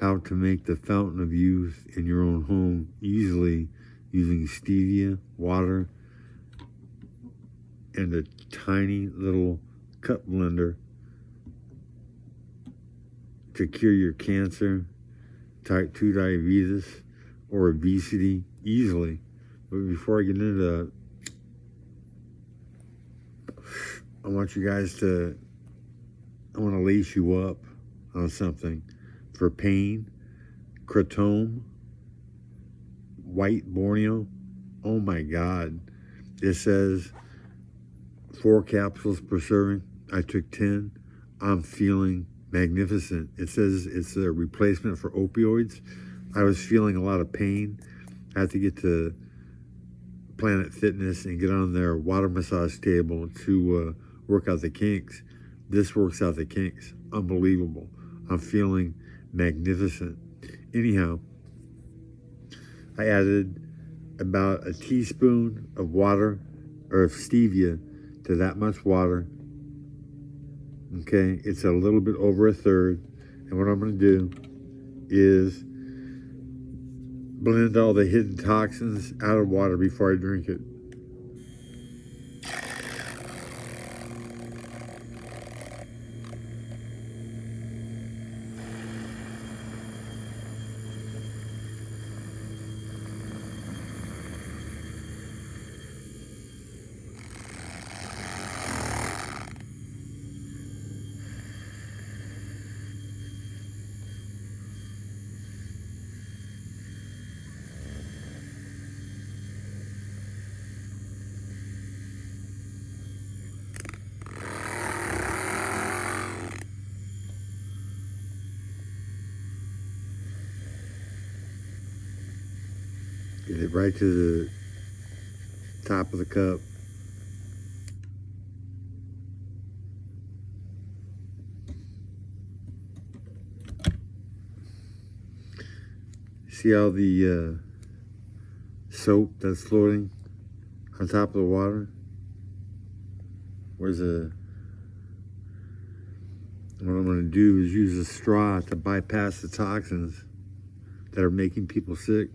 how to make the fountain of youth in your own home easily using stevia, water, and a tiny little cup blender to cure your cancer, type 2 diabetes, or obesity easily. But before I get into that, I want to lace you up on something. For pain, Kratom, white Borneo, oh my God. It says 4 capsules per serving. I took 10. I'm feeling magnificent. It says it's a replacement for opioids. I was feeling a lot of pain. I had to get to Planet Fitness and get on their water massage table to work out the kinks. This works out the kinks. Unbelievable. I'm feeling magnificent. Anyhow, I added about a teaspoon of water or of stevia to that much water. Okay, it's a little bit over a third. And what I'm going to do is blend all the hidden toxins out of water before I drink it. Get it right to the top of the cup. See all the soap that's floating on top of the water? What I'm going to do is use a straw to bypass the toxins that are making people sick.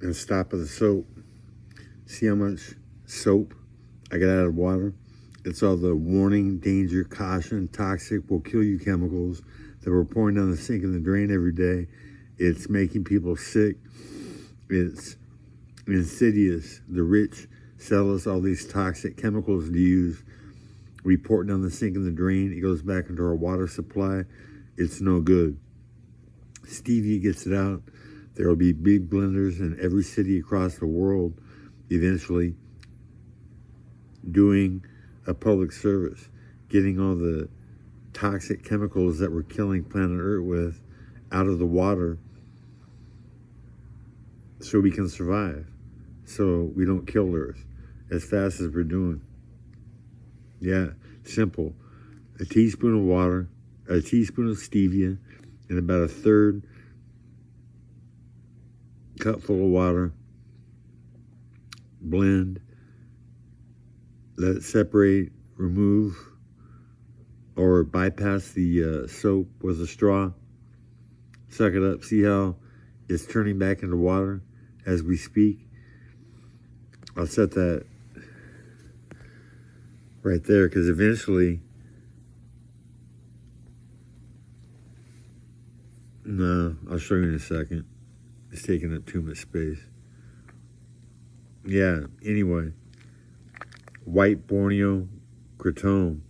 And stop at the soap. See how much soap I got out of water? It's all the warning, danger, caution, toxic, will kill you chemicals that we're pouring down the sink and the drain every day. It's making people sick. It's insidious. The rich sell us all these toxic chemicals to use. We pour it down the sink and the drain. It goes back into our water supply. It's no good. Stevia gets it out. There will be big blenders in every city across the world eventually doing a public service, getting all the toxic chemicals that we're killing planet Earth with out of the water so we can survive, so we don't kill Earth as fast as we're doing. Yeah, simple. A teaspoon of water, a teaspoon of stevia, and about a third cup full of water. Blend, let it separate, remove or bypass the soap with a straw. Suck it up. See how it's turning back into water as we speak? I'll set that right there because eventually, no, I'll show you in a second. It's taking up too much space. Yeah, anyway. White Borneo Kratom.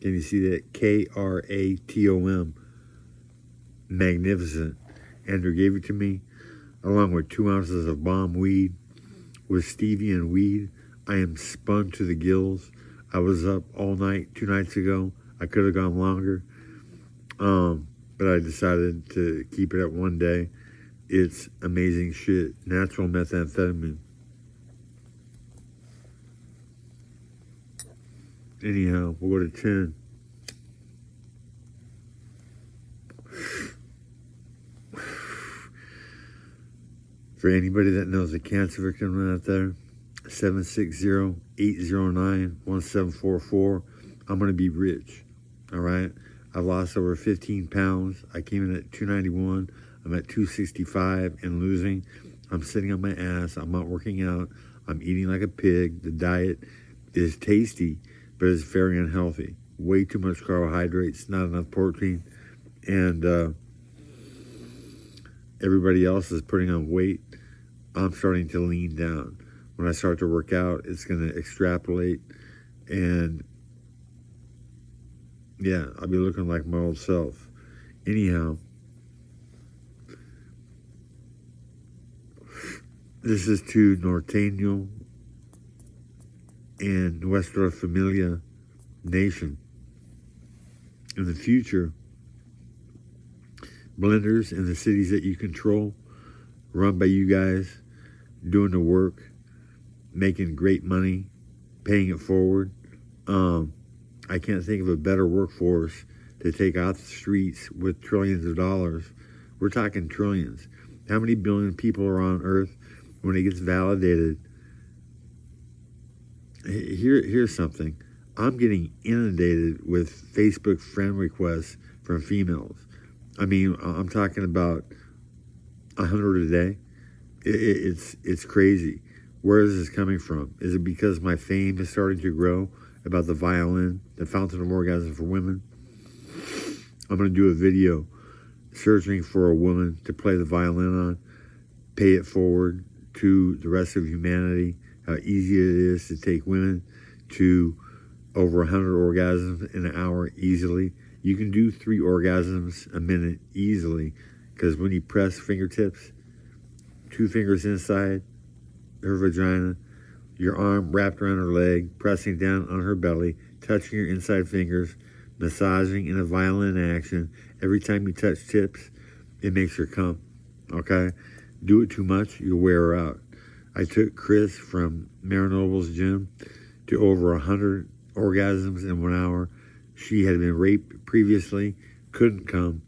Can you see that? Kratom. Magnificent. Andrew gave it to me along with 2 ounces of balm weed with stevia and weed. I am spun to the gills. I was up all night 2 nights ago. I could have gone longer. But I decided to keep it at 1 day. It's amazing shit. Natural methamphetamine. Anyhow, we'll go to 10. For anybody that knows a cancer victim out there, 760-809-1744. I'm going to be rich, all right? I've lost over 15 pounds. I came in at 291. I'm at 265 and losing. I'm sitting on my ass. I'm not working out. I'm eating like a pig. The diet is tasty, but it's very unhealthy. Way too much carbohydrates, not enough protein, and everybody else is putting on weight. I'm starting to lean down. When I start to work out, it's going to extrapolate, and yeah, I'll be looking like my old self. Anyhow, this is to Norteño and Nuestra Familia Nation. In the future, blenders in the cities that you control, run by you guys, doing the work, making great money, paying it forward. I can't think of a better workforce to take out the streets with trillions of dollars. We're talking trillions. How many billion people are on Earth? When it gets validated, here's something. I'm getting inundated with Facebook friend requests from females. I mean, I'm talking about 100 a day. It's crazy. Where is this coming from? Is it because my fame is starting to grow about the violin, the fountain of orgasm for women? I'm going to do a video searching for a woman to play the violin on, pay it forward to the rest of humanity, how easy it is to take women to over 100 orgasms in an hour easily. You can do 3 orgasms a minute easily, because when you press fingertips, 2 fingers inside her vagina, your arm wrapped around her leg, pressing down on her belly, touching your inside fingers, massaging in a violin action. Every time you touch tips, it makes her come, okay? Do it too much, you'll wear her out. I took Chris from Marinoble's gym to over 100 orgasms in 1 hour. She had been raped previously, couldn't come.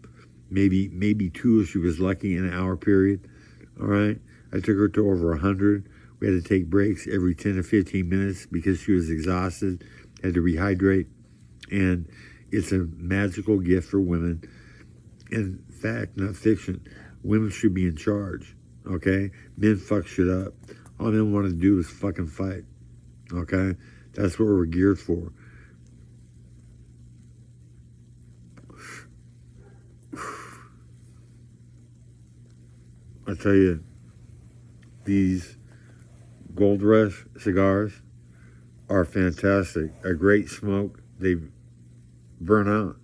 Maybe 2 if she was lucky in an hour period, all right? I took her to over 100. We had to take breaks every 10 to 15 minutes because she was exhausted, had to rehydrate, and it's a magical gift for women. In fact, not fiction, women should be in charge, okay? Men fuck shit up. All men want to do is fucking fight, okay? That's what we're geared for. I tell you, these Gold Rush cigars are fantastic. A great smoke. They burn out.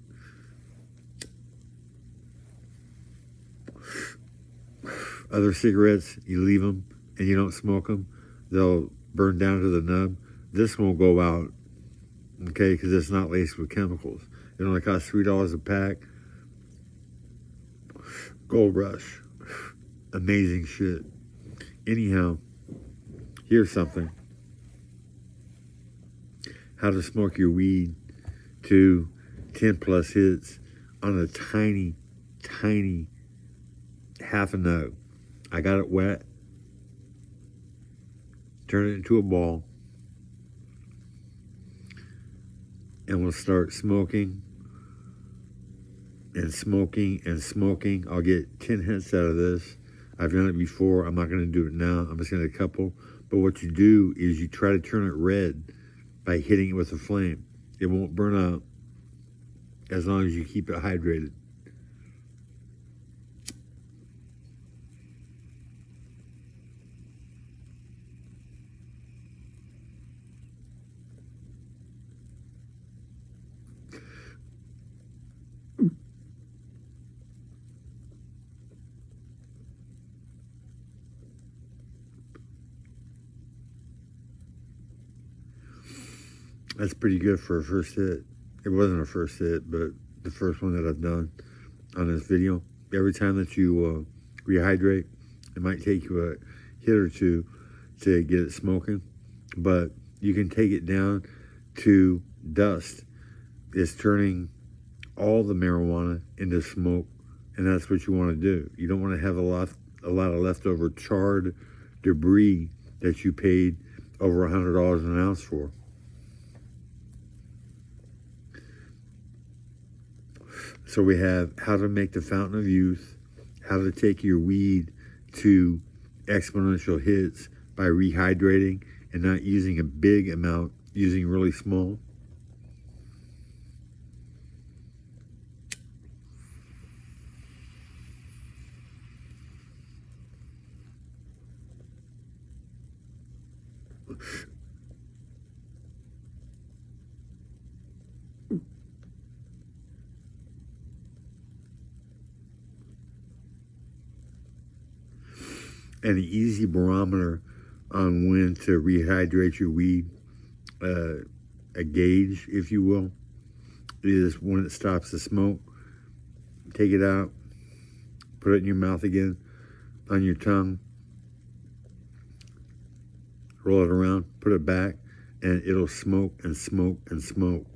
Other cigarettes, you leave them and you don't smoke them, they'll burn down to the nub. This won't go out, okay, because it's not laced with chemicals. It only costs $3 a pack. Gold Rush. Amazing shit. Anyhow, here's something. How to smoke your weed to 10 plus hits on a tiny half a nug. I got it wet. Turn it into a ball. And we'll start smoking and smoking and smoking. I'll get 10 hits out of this. I've done it before. I'm not going to do it now. I'm just going to couple. But what you do is you try to turn it red by hitting it with a flame. It won't burn out as long as you keep it hydrated. That's pretty good for a first hit. It wasn't a first hit, but the first one that I've done on this video. Every time that you rehydrate, it might take you a hit or two to get it smoking, but you can take it down to dust is turning all the marijuana into smoke, and that's what you want to do. You don't want to have a lot of leftover charred debris that you paid over $100 an ounce for. So we have how to make the fountain of youth, how to take your weed to exponential hits by rehydrating and not using a big amount, using really small. And an easy barometer on when to rehydrate your weed, a gauge, if you will, is when it stops to smoke. Take it out, put it in your mouth again, on your tongue, roll it around, put it back, and it'll smoke and smoke and smoke.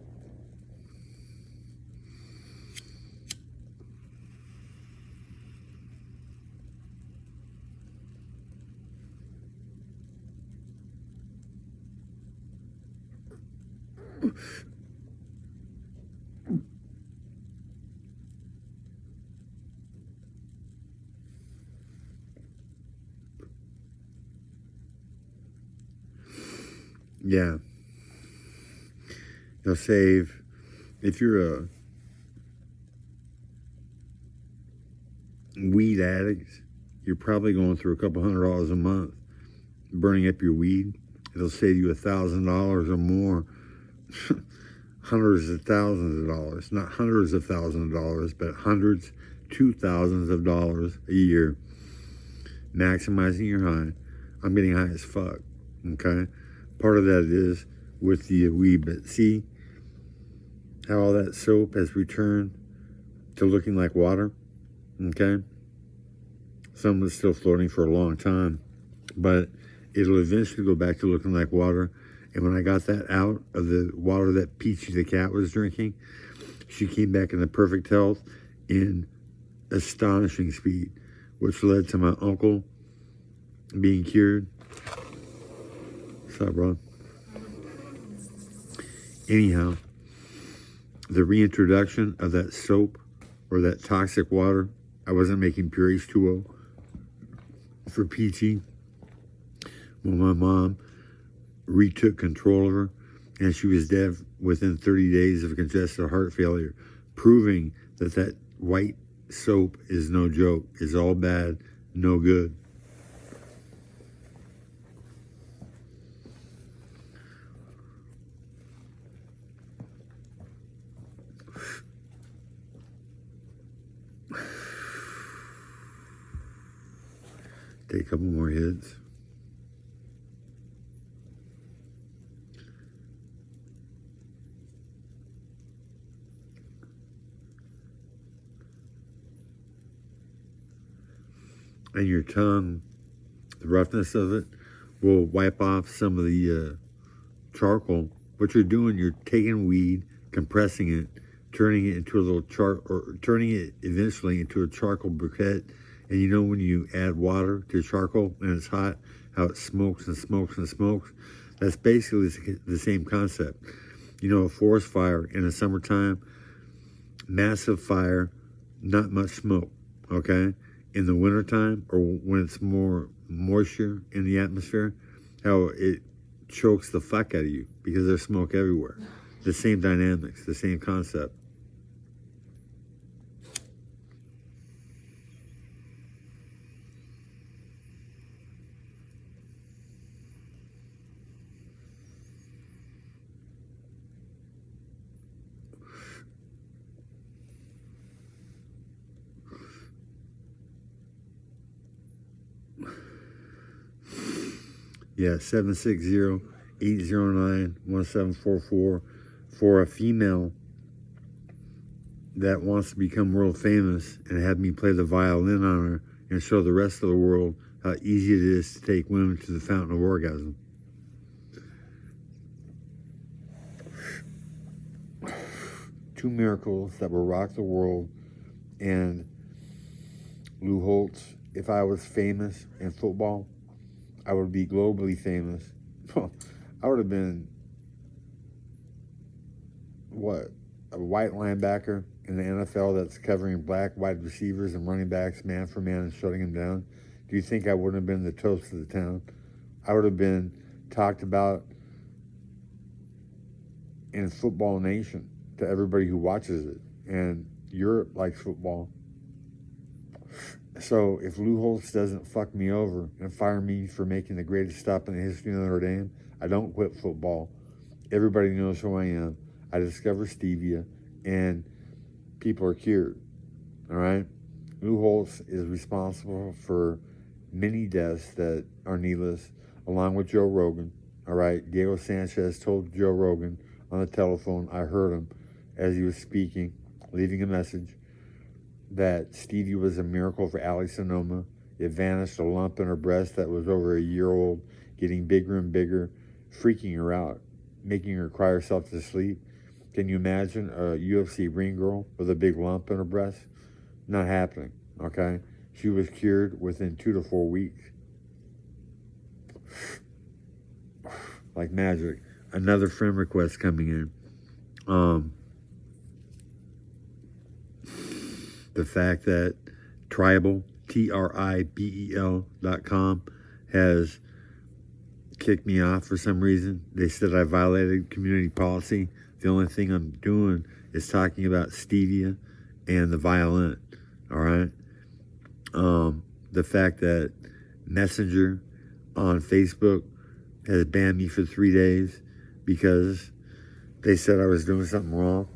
Yeah. You'll save, if you're a weed addict, you're probably going through a couple $100 a month burning up your weed. It'll save you $1,000 or more. Hundreds of thousands of dollars, not hundreds of thousands of dollars, but hundreds to thousands of dollars a year. Maximizing your high. I'm getting high as fuck, okay? Part of that is with the weed, but see how all that soap has returned to looking like water, okay? Some is still floating for a long time, but it'll eventually go back to looking like water. And when I got that out of the water that Peachy the cat was drinking, she came back in the perfect health in astonishing speed, which led to my uncle being cured. What's up, bro? Anyhow, the reintroduction of that soap or that toxic water, I wasn't making pure H2O for Peachy. When my mom retook control of her, and she was dead within 30 days of congestive heart failure, proving that that white soap is no joke, is all bad, no good. Take a couple more hits. And your tongue, the roughness of it, will wipe off some of the charcoal. What you're doing, you're taking weed, compressing it, turning it into a little turning it eventually into a charcoal briquette. And you know when you add water to charcoal and it's hot, how it smokes and smokes and smokes? That's basically the same concept. You know, a forest fire in the summertime, massive fire, not much smoke, okay? In the wintertime, or when it's more moisture in the atmosphere, how it chokes the fuck out of you because there's smoke everywhere. The same dynamics, the same concept. Yeah, 760-809-1744 for a female that wants to become world famous and have me play the violin on her and show the rest of the world how easy it is to take women to the fountain of orgasm. two miracles that will rock the world. And Lou Holtz, if I was famous in football, I would be globally famous. I would have been, what, a white linebacker in the NFL that's covering black wide receivers and running backs man for man and shutting them down. Do you think I wouldn't have been the toast of the town? I would have been talked about in Football Nation to everybody who watches it. And Europe likes football. So if Lou Holtz doesn't fuck me over and fire me for making the greatest stop in the history of Notre Dame, I don't quit football. Everybody knows who I am. I discovered Stevia, and people are cured. All right? Lou Holtz is responsible for many deaths that are needless, along with Joe Rogan. All right? Diego Sanchez told Joe Rogan on the telephone, I heard him as he was speaking, leaving a message, that Stevia was a miracle for Ali Sonoma. It vanished, a lump in her breast that was over a year old, getting bigger and bigger, freaking her out, making her cry herself to sleep. Can you imagine a UFC ring girl with a big lump in her breast? Not happening, okay? She was cured within 2 to 4 weeks. Like magic. Another friend request coming in. The fact that Tribal, TRIBEL.com, has kicked me off for some reason. They said I violated community policy. The only thing I'm doing is talking about Stevia and the violin, all right? The fact that Messenger on Facebook has banned me for 3 days because they said I was doing something wrong.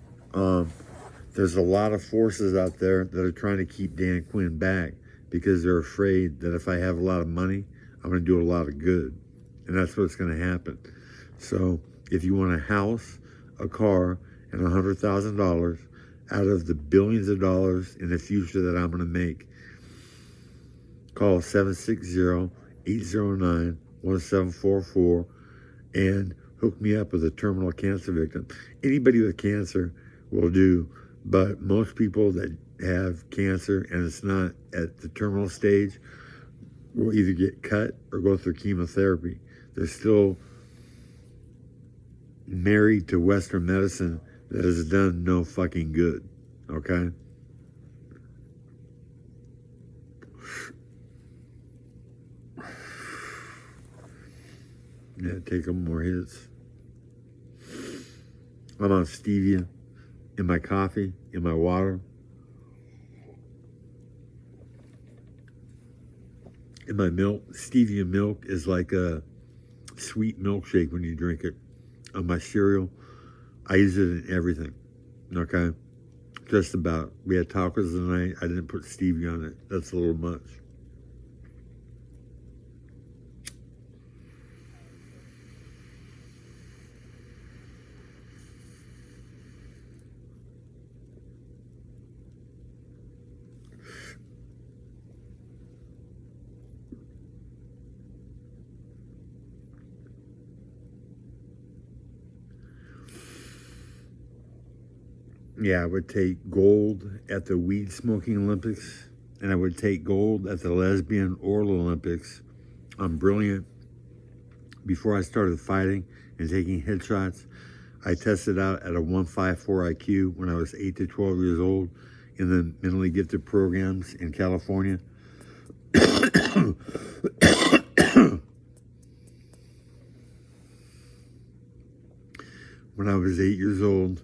There's a lot of forces out there that are trying to keep Dan Quinn back because they're afraid that if I have a lot of money, I'm going to do a lot of good. And that's what's going to happen. So if you want a house, a car, and $100,000 out of the billions of dollars in the future that I'm going to make, call 760-809-1744 and hook me up with a terminal cancer victim. Anybody with cancer will do, but most people that have cancer and it's not at the terminal stage will either get cut or go through chemotherapy. They're still married to Western medicine that has done no fucking good, okay? Yeah, take a couple more hits. I'm on Stevia in my coffee, in my water, in my milk. Stevia milk is like a sweet milkshake when you drink it. On my cereal, I use it in everything, okay? Just about. We had tacos tonight. I didn't put stevia on it. That's a little much. Yeah, I would take gold at the weed smoking Olympics, and I would take gold at the lesbian oral Olympics. I'm brilliant. Before I started fighting and taking headshots, I tested out at a 154 IQ when I was 8 to 12 years old in the mentally gifted programs in California. When I was 8 years old,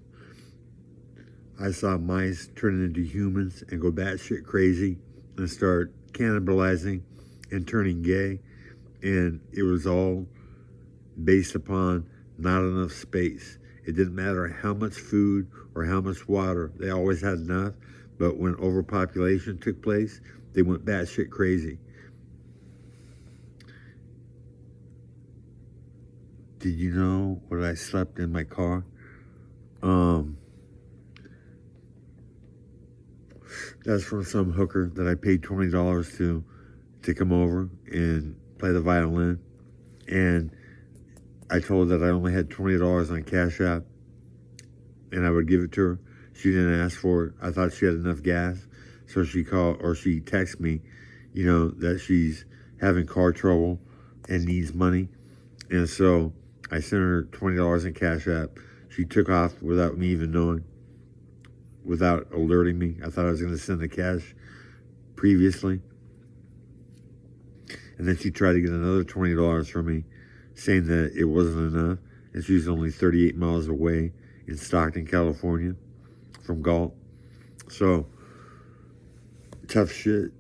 I saw mice turn into humans and go batshit crazy and start cannibalizing and turning gay. And it was all based upon not enough space. It didn't matter how much food or how much water. They always had enough. But when overpopulation took place, they went batshit crazy. Did you know when I slept in my car? That's from some hooker that I paid $20 to come over and play the violin. And I told her that I only had $20 on Cash App, and I would give it to her. She didn't ask for it. I thought she had enough gas. So she called, or she texted me, that she's having car trouble and needs money. And so I sent her $20 in Cash App. She took off without me even knowing, without alerting me. I thought I was going to send the cash previously. And then she tried to get another $20 from me, saying that it wasn't enough. And she was only 38 miles away in Stockton, California from Galt. So, tough shit.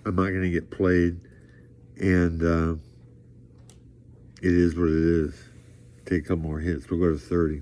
I'm not going to get played. And it is what it is. Take a couple more hits. We'll go to 30.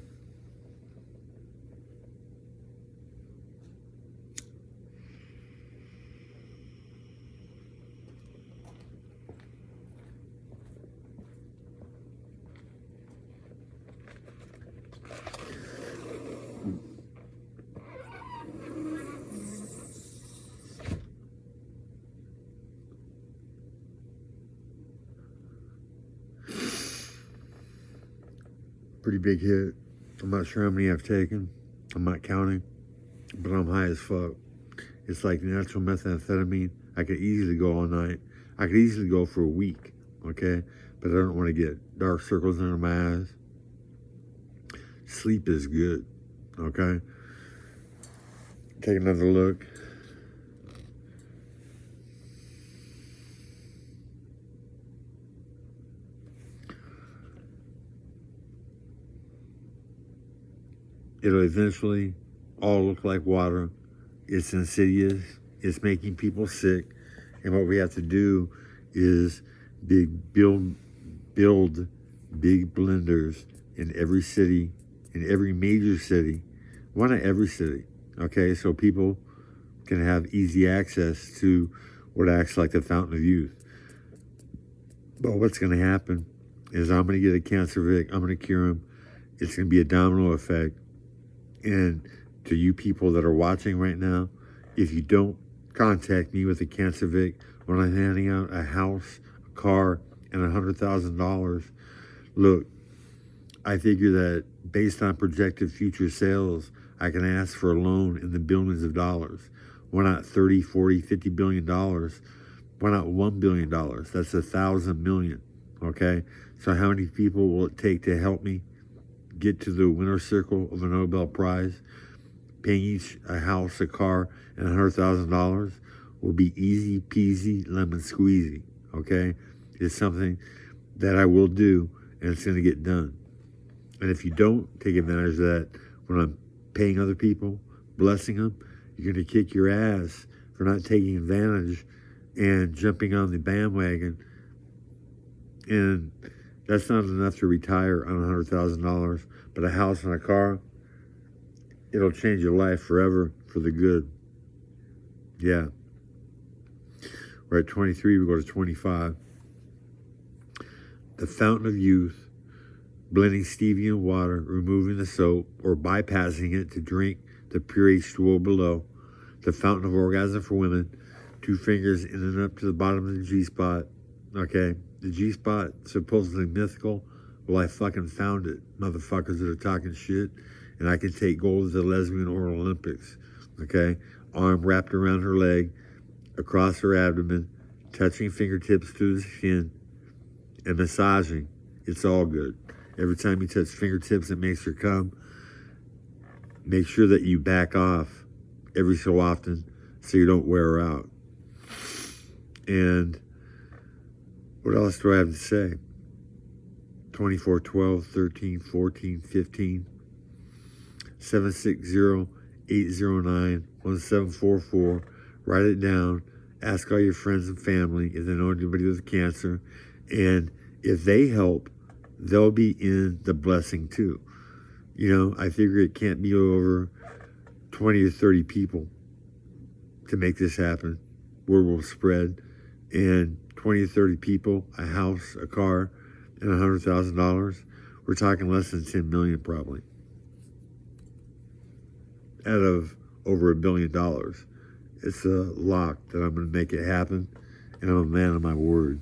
Pretty big hit. I'm not sure how many I've taken. I'm not counting, but I'm high as fuck. It's like natural methamphetamine. I could easily go all night. I could easily go for a week, okay? But I don't want to get dark circles under my eyes. Sleep is good, okay? Take another look. It'll eventually all look like water. It's insidious. It's making people sick. And what we have to do is build big blenders in every city, in every major city. Why not every city? Okay, so people can have easy access to what acts like the fountain of youth. But what's going to happen is I'm going to get a cancer Vic. I'm going to cure him. It's going to be a domino effect. And to you people that are watching right now, if you don't contact me with a cancer Vic when I'm handing out a house, a car, and $100,000, look, I figure that based on projected future sales, I can ask for a loan in the billions of dollars. Why not 30, 40, 50 billion dollars? Why not $1 billion? That's 1,000 million, okay? So how many people will it take to help me get to the winner's circle of a Nobel Prize? Paying each a house, a car, and $100,000 will be easy peasy lemon squeezy, okay? It's something that I will do, and it's going to get done. And if you don't take advantage of that when I'm paying other people, blessing them, you're going to kick your ass for not taking advantage and jumping on the bandwagon. And that's not enough to retire on $100,000, but a house and a car, it'll change your life forever for the good. Yeah. We're at 23, we go to 25. The fountain of youth, blending stevia and water, removing the soap, or bypassing it to drink the pure H2O below. The fountain of orgasm for women, 2 fingers in and up to the bottom of the G-spot. Okay, the G-spot, supposedly mythical. Well, I fucking found it, motherfuckers that are talking shit. And I can take gold at the lesbian oral Olympics. Okay, arm wrapped around her leg, across her abdomen, touching fingertips to the skin, and massaging. It's all good. Every time you touch fingertips, it makes her come. Make sure that you back off every so often so you don't wear her out. And what else do I have to say? 24, 12, 13, 14, 15, 760-809-1744. Write it down. Ask all your friends and family if they know anybody with cancer. And if they help, they'll be in the blessing too. I figure it can't be over 20 or 30 people to make this happen. Word will spread. And 20 or 30 people, a house, a car, and $100,000. We're talking less than 10 million probably. Out of over $1 billion. It's a lock that I'm going to make it happen. And I'm a man of my word.